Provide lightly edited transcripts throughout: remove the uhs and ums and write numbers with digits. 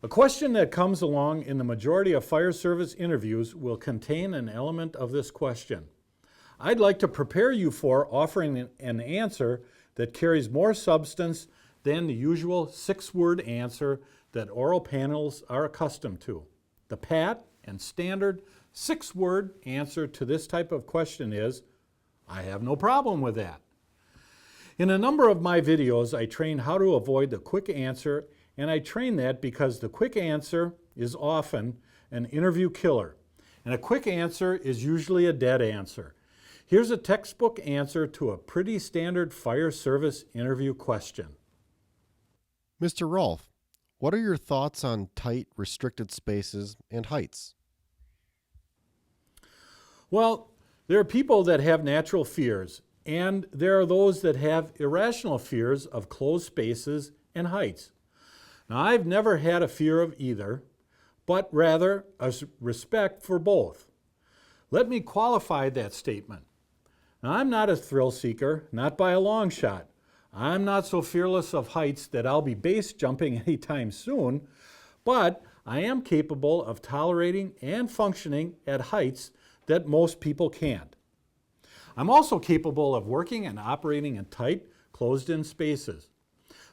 A question that comes along in the majority of fire service interviews will contain an element of this question. I'd like to prepare you for offering an answer that carries more substance than the usual 6-word answer that oral panels are accustomed to. The pat and standard 6-word answer to this type of question is, I have no problem with that. In a number of my videos, I train how to avoid the quick answer, and I train that because the quick answer is often an interview killer, and a quick answer is usually a dead answer. Here's a textbook answer to a pretty standard fire service interview question. Mr. Rolfe, what are your thoughts on tight, restricted spaces and heights? Well, there are people that have natural fears, and there are those that have irrational fears of closed spaces and heights. Now, I've never had a fear of either, but rather a respect for both. Let me qualify that statement. Now, I'm not a thrill seeker, not by a long shot. I'm not so fearless of heights that I'll be base jumping anytime soon, but I am capable of tolerating and functioning at heights that most people can't. I'm also capable of working and operating in tight, closed-in spaces.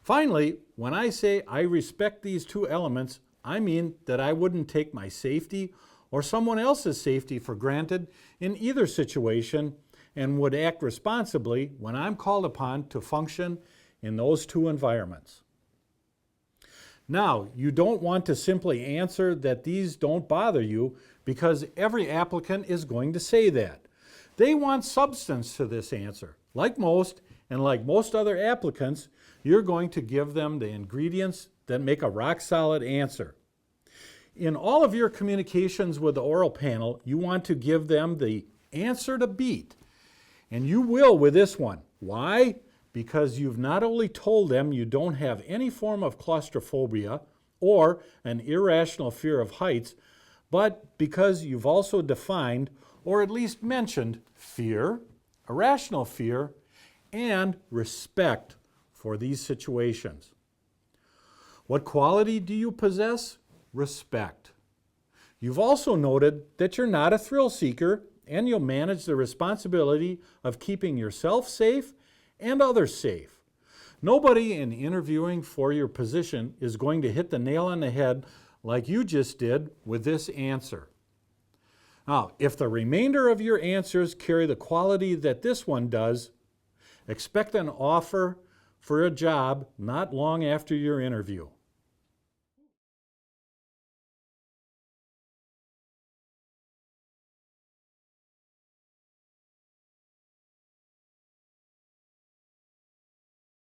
Finally, when I say I respect these two elements, I mean that I wouldn't take my safety or someone else's safety for granted in either situation and would act responsibly when I'm called upon to function in those two environments. Now, you don't want to simply answer that these don't bother you because every applicant is going to say that. They want substance to this answer. Like most other applicants, you're going to give them the ingredients that make a rock-solid answer. In all of your communications with the oral panel, you want to give them the answer to beat. And you will with this one. Why? Because you've not only told them you don't have any form of claustrophobia or an irrational fear of heights, but because you've also defined, or at least mentioned, fear, irrational fear, and respect for these situations. What quality do you possess? Respect. You've also noted that you're not a thrill seeker and you'll manage the responsibility of keeping yourself safe and others safe. Nobody in interviewing for your position is going to hit the nail on the head like you just did with this answer. Now, if the remainder of your answers carry the quality that this one does, expect an offer for a job not long after your interview.